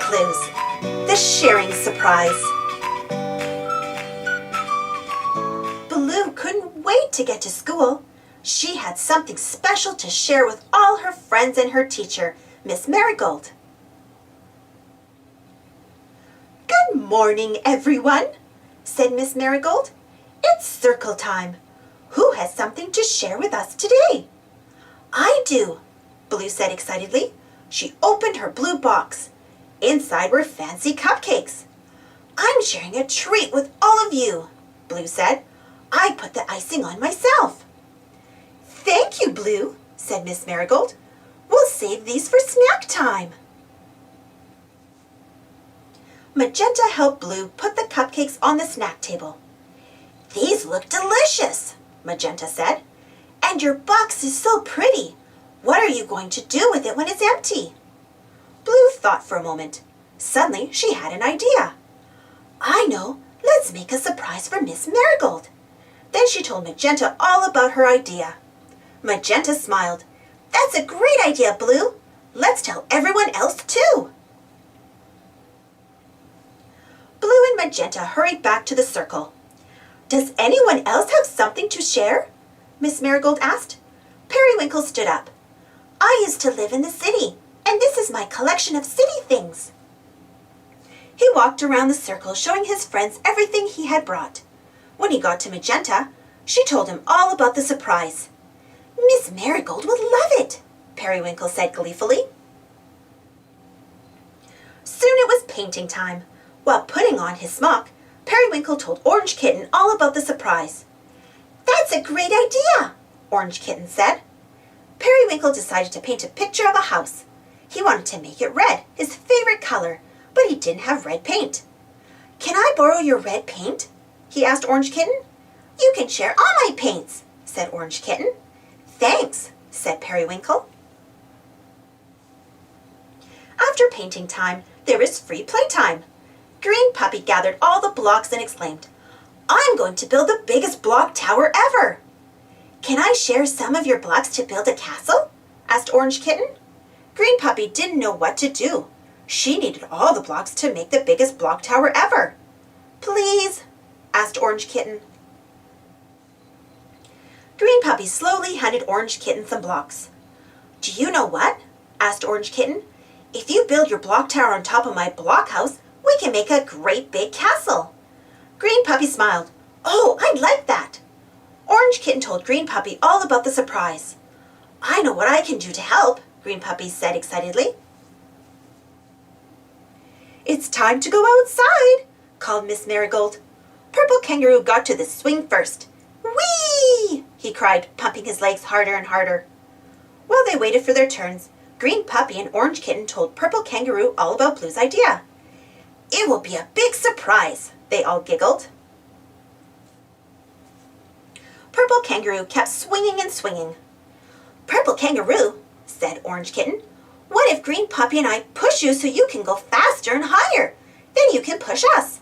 clues. The sharing surprise. Blue couldn't wait to get to school. She had something special to share with all her friends and her teacher, Miss Marigold. "Good morning, everyone," said Miss Marigold. "It's circle time. Who has something to share with us today?" "I do," Blue said excitedly. She opened her blue box. Inside were fancy cupcakes. "I'm sharing a treat with all of you," Blue said. "I put the icing on myself." "Thank you, Blue," said Miss Marigold. "We'll save these for snack time." Magenta helped Blue put the cupcakes on the snack table. "These look delicious," Magenta said. "And your box is so pretty. What are you going to do with it when it's empty?" Blue thought for a moment. Suddenly, she had an idea. "I know. Let's make a surprise for Miss Marigold." Then she told Magenta all about her idea. Magenta smiled. "That's a great idea, Blue. Let's tell everyone else too." Blue and Magenta hurried back to the circle. "Does anyone else have something to share?" Miss Marigold asked. Periwinkle stood up. "I used to live in the city, and this is my collection of city things." He walked around the circle showing his friends everything he had brought. When he got to Magenta, she told him all about the surprise. "Miss Marigold would love it," Periwinkle said gleefully. Soon it was painting time. While putting on his smock, Periwinkle told Orange Kitten all about the surprise. "That's a great idea," Orange Kitten said. Periwinkle decided to paint a picture of a house. He wanted to make it red, his favorite color, but he didn't have red paint. "Can I borrow your red paint?" he asked Orange Kitten. "You can share all my paints," said Orange Kitten. "Thanks," said Periwinkle. After painting time, there was free playtime. Green Puppy gathered all the blocks and exclaimed, "I'm going to build the biggest block tower ever." "Can I share some of your blocks to build a castle?" asked Orange Kitten. Green Puppy didn't know what to do. She needed all the blocks to make the biggest block tower ever. "Please?" asked Orange Kitten. Green Puppy slowly handed Orange Kitten some blocks. "Do you know what?" asked Orange Kitten. "If you build your block tower on top of my block house, we can make a great big castle." Green Puppy smiled. "Oh, I'd like that." Orange Kitten told Green Puppy all about the surprise. "I know what I can do to help," Green Puppy said excitedly. "It's time to go outside," called Miss Marigold. Purple Kangaroo got to the swing first. "Whee!" he cried, pumping his legs harder and harder. While they waited for their turns, Green Puppy and Orange Kitten told Purple Kangaroo all about Blue's idea. "It will be a big surprise," they all giggled. Purple Kangaroo kept swinging and swinging. "Purple Kangaroo," said Orange Kitten, "what if Green Puppy and I push you so you can go faster and higher? Then you can push us."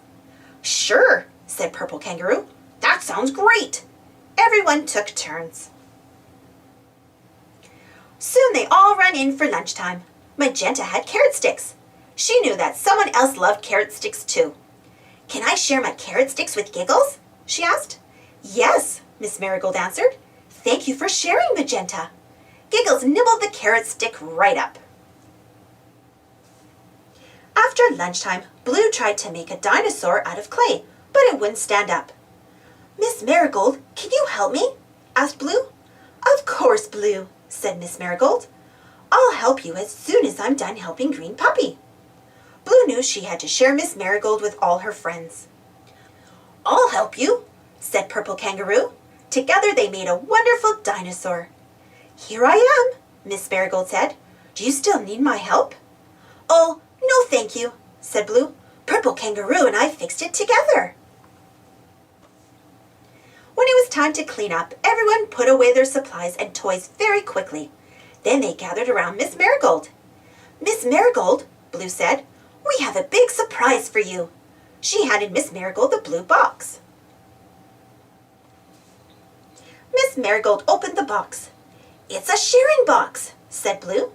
"Sure," said Purple Kangaroo. "That sounds great." Everyone took turns. Soon they all ran in for lunchtime. Magenta had carrot sticks. She knew that someone else loved carrot sticks too. "Can I share my carrot sticks with Giggles?" she asked. "Yes," Miss Marigold answered. "Thank you for sharing, Magenta." Giggles nibbled the carrot stick right up. After lunchtime, Blue tried to make a dinosaur out of clay, but it wouldn't stand up. "Miss Marigold, can you help me?" asked Blue. "Of course, Blue," said Miss Marigold. "I'll help you as soon as I'm done helping Green Puppy." Blue knew she had to share Miss Marigold with all her friends. "I'll help you," said Purple Kangaroo. Together they made a wonderful dinosaur. "Here I am," Miss Marigold said. "Do you still need my help?" "Oh, no thank you," said Blue. "Purple Kangaroo and I fixed it together." When it was time to clean up, everyone put away their supplies and toys very quickly. Then they gathered around Miss Marigold. "Miss Marigold," Blue said, "we have a big surprise for you." She handed Miss Marigold the blue box. Miss Marigold opened the box. "It's a sharing box," said Blue.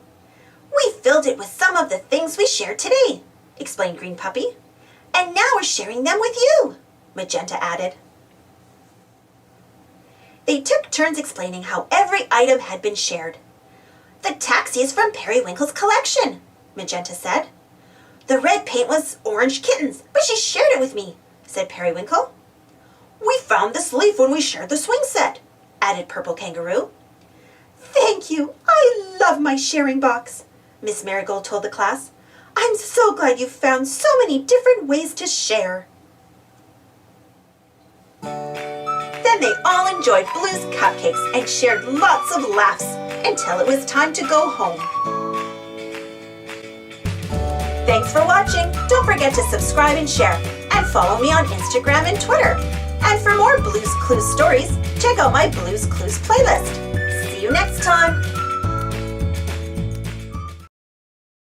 "We filled it with some of the things we shared today," explained Green Puppy. And now we're sharing them with you, Magenta added. They took turns explaining how every item had been shared. The taxi is from Periwinkle's collection, Magenta said. The red paint was orange kittens, but she shared it with me, said Periwinkle. We found this leaf when we shared the swing set, added Purple Kangaroo. Thank you. I love my sharing box, Miss Marigold told the class. I'm so glad you found so many different ways to share. Then they all enjoyed Blue's cupcakes and shared lots of laughs until it was time to go home. Thanks for watching. Don't forget to subscribe and share, and follow me on Instagram and Twitter. And for more Blue's Clues stories, check out my Blue's Clues playlist. See you next time.